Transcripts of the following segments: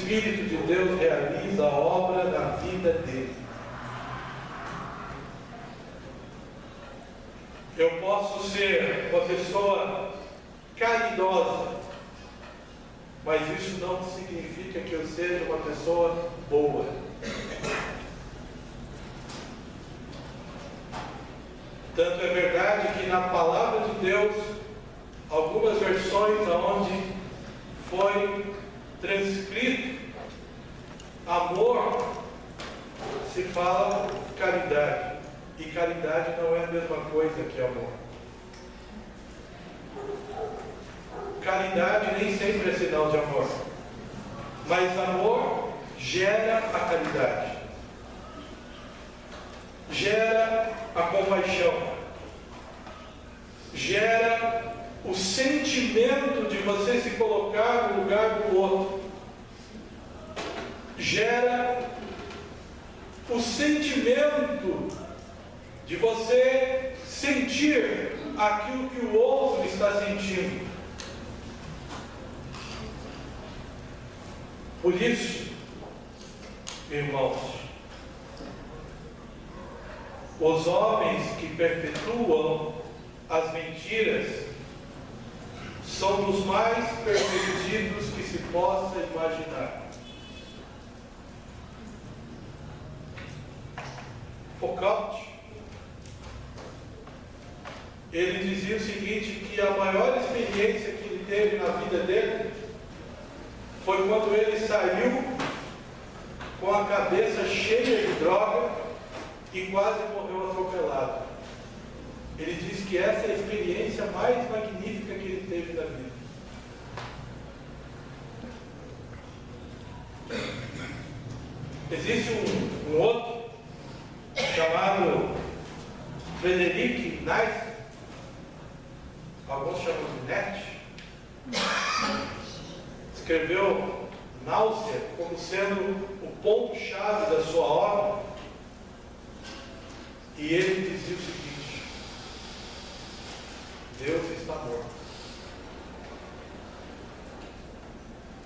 Espírito de Deus realiza a obra na vida dele. Eu posso ser uma pessoa caridosa, mas isso não significa que eu seja uma pessoa boa. Tanto é verdade que na palavra de Deus, algumas versões onde foi transcrito amor, se fala caridade. E caridade não é a mesma coisa que amor. Caridade nem sempre é sinal de amor, mas amor gera a caridade, gera a compaixão, gera o sentimento de você se colocar no lugar do outro, gera o sentimento de você sentir aquilo que o outro está sentindo. Por isso, irmãos, os homens que perpetuam as mentiras são dos mais pervertidos que se possa imaginar. Foucault, ele dizia o seguinte, que a maior experiência que ele teve na vida dele foi quando ele saiu com a cabeça cheia de droga e quase morreu atropelado. Ele diz que essa é a experiência mais magnífica que ele teve na vida. Existe um outro chamado Friedrich Nietzsche, alguns chamam de Nietzsche, escreveu Náusea como sendo o ponto-chave da sua obra, e ele dizia o seguinte: Deus está morto.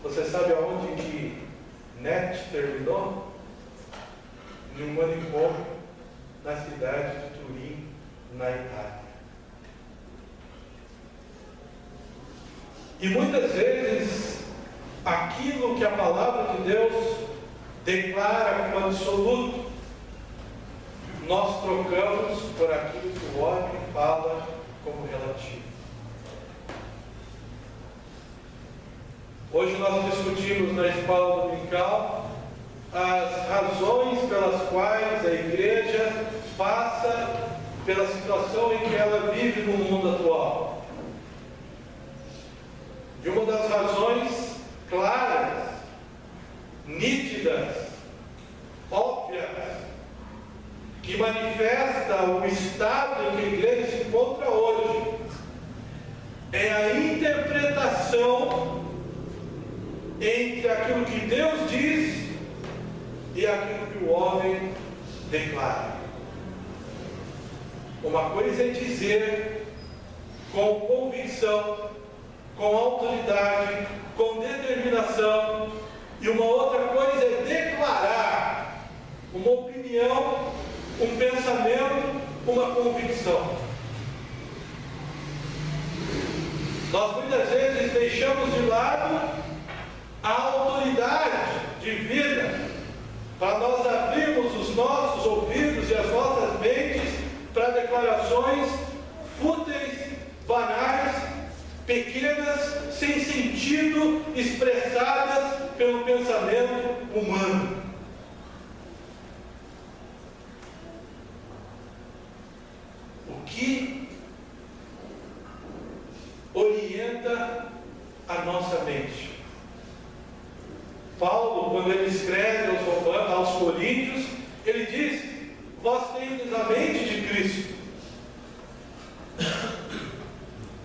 Você sabe aonde que Nietzsche terminou? Em um manicômio na cidade de Turim, na Itália. E muitas vezes aquilo que a palavra de Deus declara como absoluto, nós trocamos por aquilo que o homem fala como relativo. Hoje nós discutimos na escola dominical as razões pelas quais a igreja passa pela situação em que ela vive no mundo atual. E uma das razões claras, nítidas, óbvias, que manifesta o estado em que a igreja se encontra hoje, é a interpretação entre aquilo que Deus diz e aquilo que o homem declara. Uma coisa é dizer com convicção, com autoridade, com determinação, e uma outra coisa é declarar uma opinião, um pensamento, uma convicção. Nós muitas vezes deixamos de lado a autoridade divina para nós abrirmos os nossos ouvidos e as nossas mentes para declarações fúteis, banais, pequenas, sem sentido, expressadas pelo pensamento humano. O que orienta a nossa mente? Paulo, quando ele escreve aos Coríntios, ele diz: vós tendes a mente de Cristo.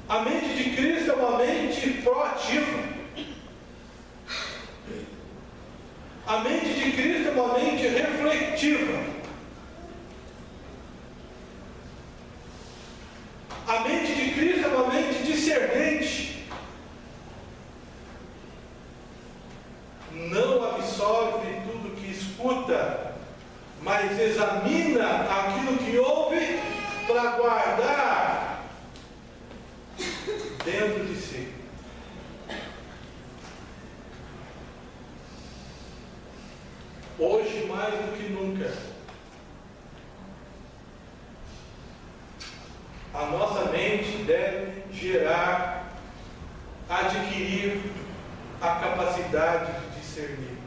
A mente de Cristo é uma mente proativa. A mente de Cristo é uma mente reflexiva. A mente de Cristo é uma mente discernente. Não a escuta, mas examina aquilo que ouve para guardar dentro de si. Hoje, mais do que nunca, a nossa mente deve adquirir a capacidade de discernir.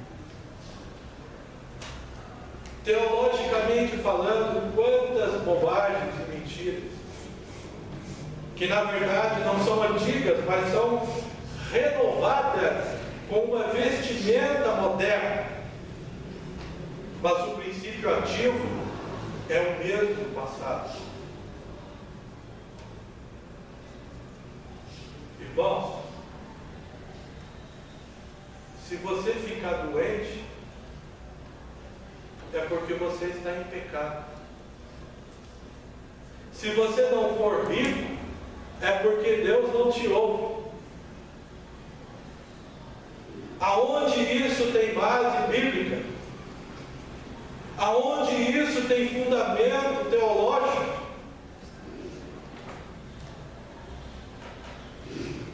Teologicamente falando, quantas bobagens e mentiras, que na verdade não são antigas, mas são renovadas com uma vestimenta moderna. Mas o princípio ativo é o mesmo do passado. Irmãos, se você ficar doente, é porque você está em pecado. Se você não for rico, é porque Deus não te ouve. Aonde isso tem base bíblica? Aonde isso tem fundamento teológico?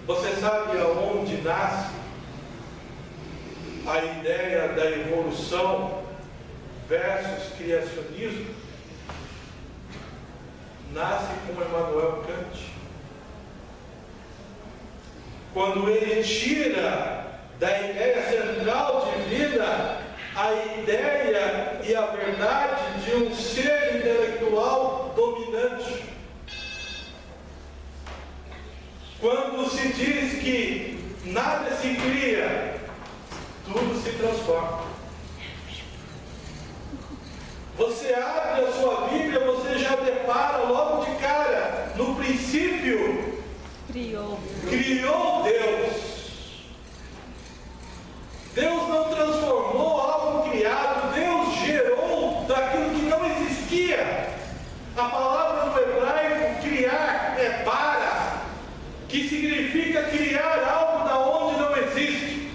Você sabe aonde nasce a ideia da evolução versus criacionismo? Nasce com Immanuel Kant. Quando ele tira da ideia central divina a ideia e a verdade de um ser intelectual dominante. Quando se diz que nada se cria, tudo se transforma. Você abre a sua Bíblia, você já depara logo de cara, no princípio, criou Deus. Deus não transformou algo criado, Deus gerou daquilo que não existia. A palavra no hebraico, criar, é para, que significa criar algo da onde não existe.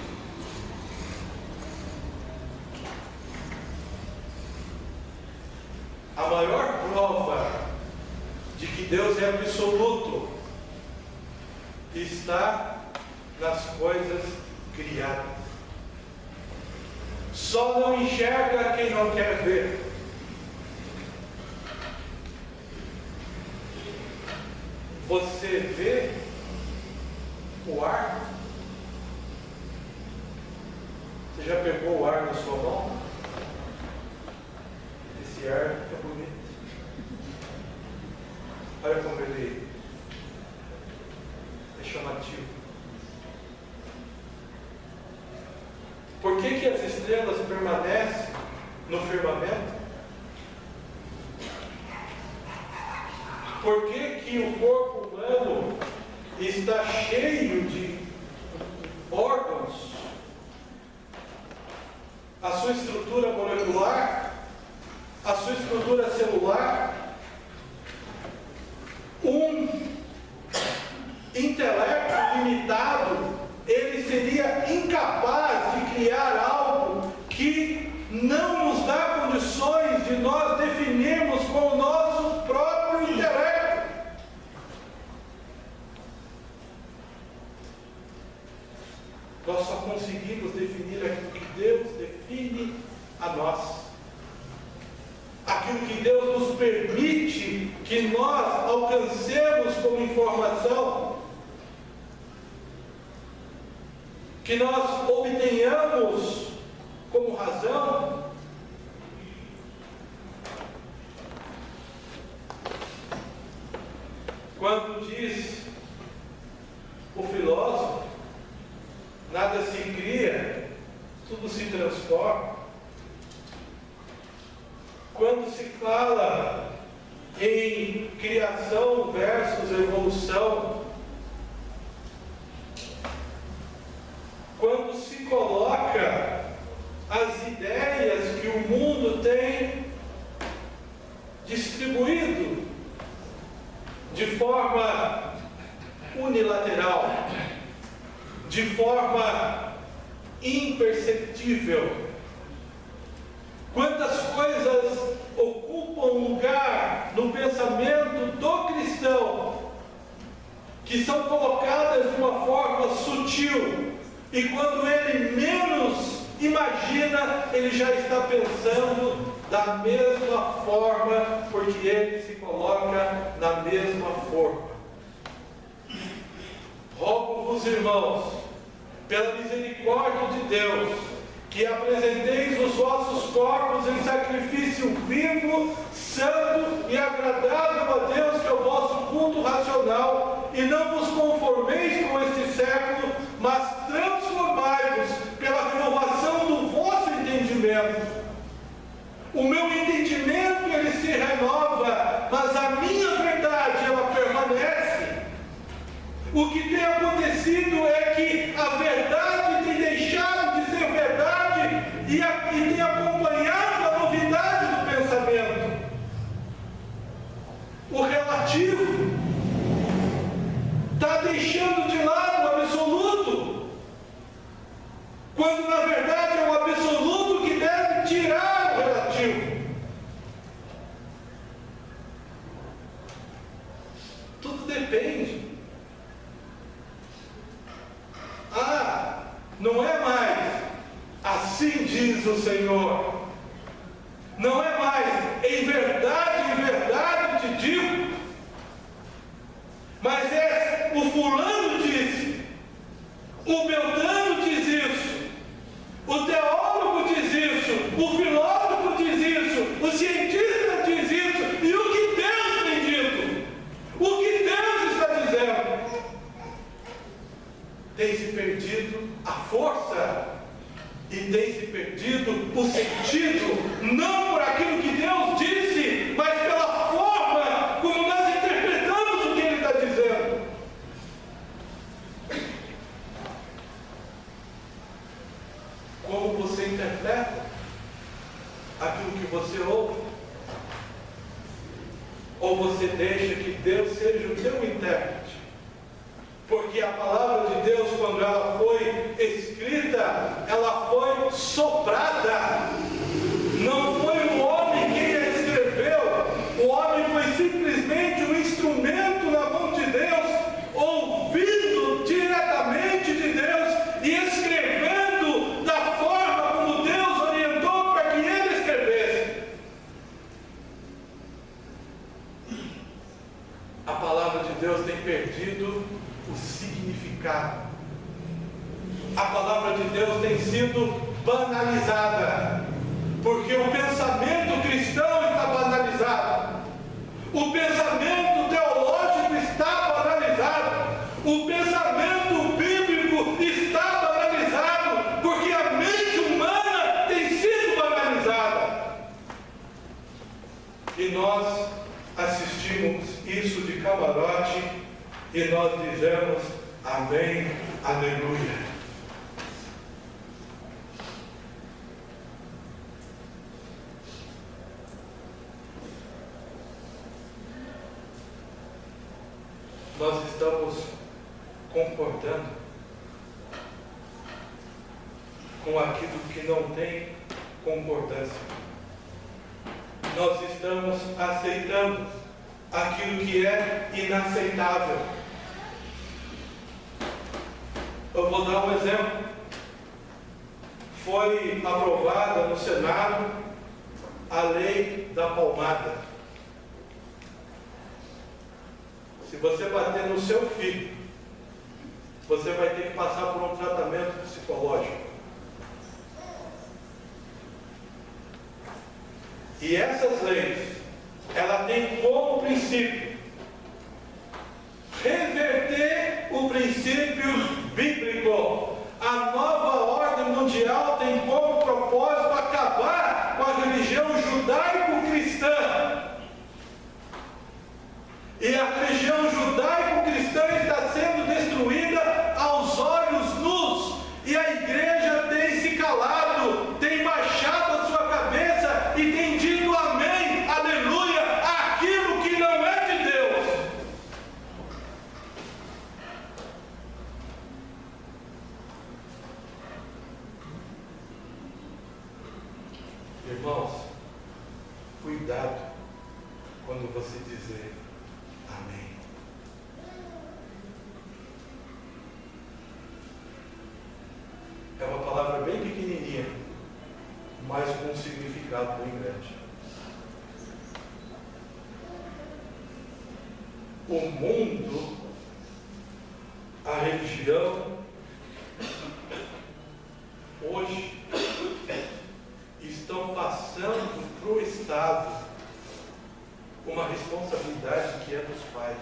A maior prova de que Deus é absoluto está nas coisas criadas. Só não enxerga quem não quer ver. Você vê o ar? Você já pegou o ar na sua mão? Esse ar é bonito. Olha como ele é chamativo. Por que as estrelas permanecem no firmamento? Por que o corpo humano está cheio de órgãos? A sua estrutura molecular, a sua estrutura celular, um intelecto limitado, ele seria incapaz de criar algo que não nos dá condições de nós definirmos com o nosso próprio intelecto. Nós só conseguimos definir aquilo que Deus define a nós. Aquilo que Deus nos permite que nós alcancemos como informação, que nós obtenhamos como razão. Quando diz o filósofo, nada se cria, tudo se transforma. Quando se fala em criação versus evolução, quando se coloca as ideias que o mundo tem distribuído de forma unilateral, de forma imperceptível, Quantas coisas ocupam lugar no pensamento do cristão, que são colocadas de uma forma sutil, e quando ele menos imagina, ele já está pensando da mesma forma, porque ele se coloca na mesma forma. Rogo-vos, irmãos, pela misericórdia de Deus, que apresenteis os vossos corpos em sacrifício vivo, santo e agradável a Deus, que é o vosso culto racional, e não vos conformeis com este século, mas transformai-vos pela renovação do vosso entendimento. O meu entendimento, ele se renova, mas a minha verdade, ela permanece. O que tem acontecido é que a verdade tem deixado de ser verdade e tem acompanhado a novidade do pensamento. O relativo está deixando de lado o absoluto, quando na verdade é o absoluto que deve tirar o relativo. Tudo depende. Não é mais assim diz o Senhor. Não é mais em verdade te digo. Mas é o fulano disse, o Beltrano diz isso, o teólogo diz isso, o filósofo diz isso, o cientista diz isso, e o que Deus tem dito, o que Deus está dizendo. Tem se perdido a força e tem se perdido o sentido, não por aquilo que Deus disse, mas pela forma como nós interpretamos o que Ele está dizendo. Como você interpreta aquilo que você ouve? Ou você deixa que Deus seja o teu intérprete? Porque a palavra de Deus, quando ela foi escrita, ela foi soprada. Não foi o homem quem a escreveu. O homem foi simplesmente um instrumento na mão de Deus, ouvindo diretamente de Deus e escrevendo da forma como Deus orientou para que ele escrevesse. A palavra de Deus tem perdido o significado. A palavra de Deus tem sido banalizada, porque o pensamento cristão está banalizado, o pensamento teológico está banalizado, o pensamento bíblico está banalizado, porque a mente humana tem sido banalizada. E nós assistimos isso de camarote e nós dizemos amém, aleluia. Nós estamos concordando com aquilo que não tem concordância. Nós estamos aceitando aquilo que é inaceitável. Eu vou dar um exemplo. Foi aprovada no Senado a lei da palmada. Se você bater no seu filho, você vai ter que passar por um tratamento psicológico. E essas leis, ela tem como princípio reverter o princípio bíblico. A nova ordem mundial tem como propósito acabar com a religião judaico-cristã. E a religião judaico-cristã está sendo destruída aos olhos nus. E a igreja tem se calado, tem baixado a sua cabeça e tem dito amém, aleluia, àquilo que não é de Deus. Irmãos, cuidado quando você dizer amém. É uma palavra bem pequenininha, mas com um significado bem grande. O mundo, a religião, hoje, estão passando para o Estado uma responsabilidade que é dos pais.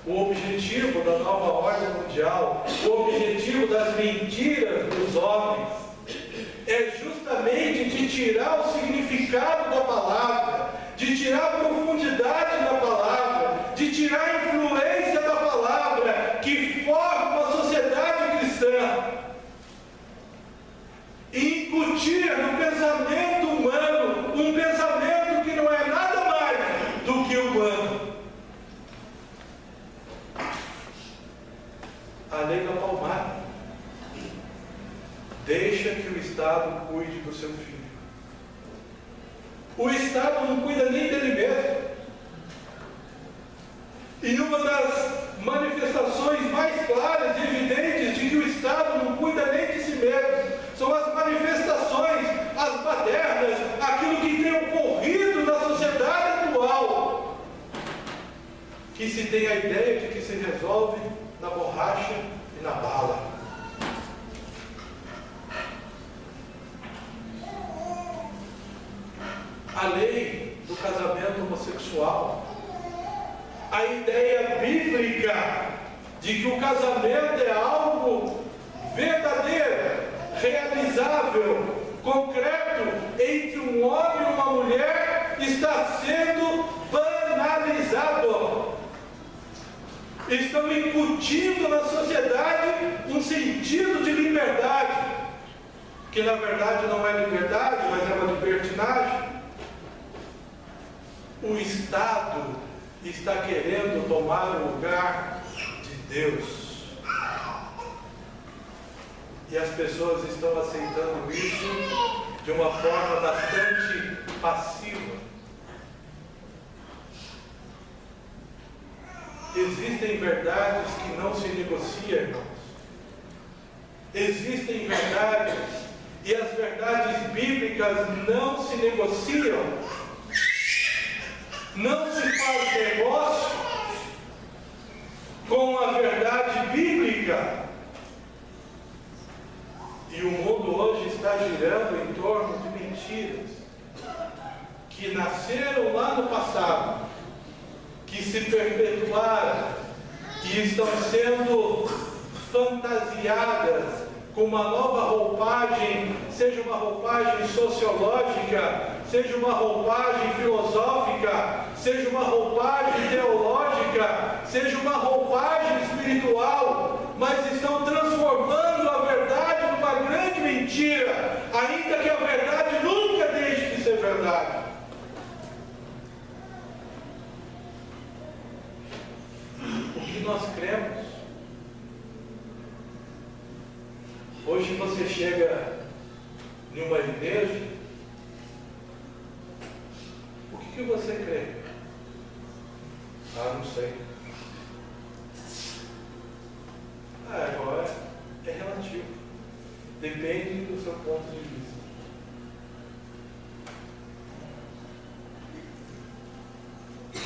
O objetivo da nova ordem mundial, o objetivo das mentiras dos homens, é justamente de tirar o significado da palavra, de tirar a profundidade da palavra, de tirar a influência da palavra que forma uma sociedade cristã e incutir no pensamento humano um pensamento que não é nada mais do que humano. A lei da palmada. Deixa que o Estado cuide do seu filho. O Estado não cuida nem dele mesmo. E uma das manifestações mais claras e evidentes de que o Estado não cuida nem de si mesmo são as manifestações, as badernas, aquilo que tem ocorrido na sociedade atual, que se tem a ideia de que se resolve na borracha e na bala. A lei do casamento homossexual, a ideia bíblica de que o casamento é algo verdadeiro, realizável, concreto entre um homem e uma mulher, está sendo banalizado. Estão incutindo na sociedade um sentido de liberdade, que na verdade não é liberdade, mas é uma libertinagem. O Estado está querendo tomar o lugar de Deus. E as pessoas estão aceitando isso de uma forma bastante passiva. Existem verdades que não se negociam, irmãos. Existem verdades, e as verdades bíblicas não se negociam. Não se faz negócio com a verdade bíblica. E o mundo hoje está girando em torno de mentiras que nasceram lá no passado, que se perpetuaram e estão sendo fantasiadas com uma nova roupagem, seja uma roupagem sociológica, seja uma roupagem filosófica, seja uma roupagem teológica, seja uma roupagem espiritual, mas estão transformando a verdade numa grande mentira, ainda que a verdade nunca deixe de ser verdade. O que nós cremos? Hoje você chega em uma igreja, o que você crê? Não sei. Agora é relativo. Depende do seu ponto de vista.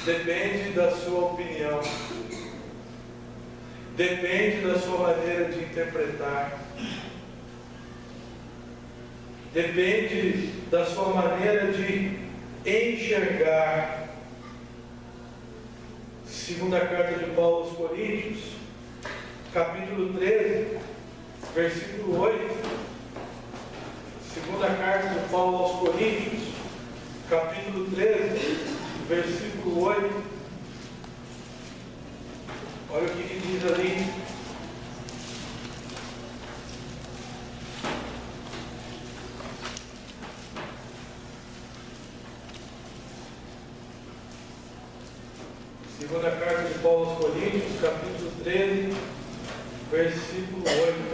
Depende da sua opinião. Depende da sua maneira de interpretar. Depende da sua maneira de enxergar. Segunda carta de Paulo aos Coríntios, capítulo 13, versículo 8. Segunda carta de Paulo aos Coríntios, capítulo 13, versículo 8. Olha o que diz ali. Segunda carta de Paulo aos Coríntios, capítulo 13, versículo 8.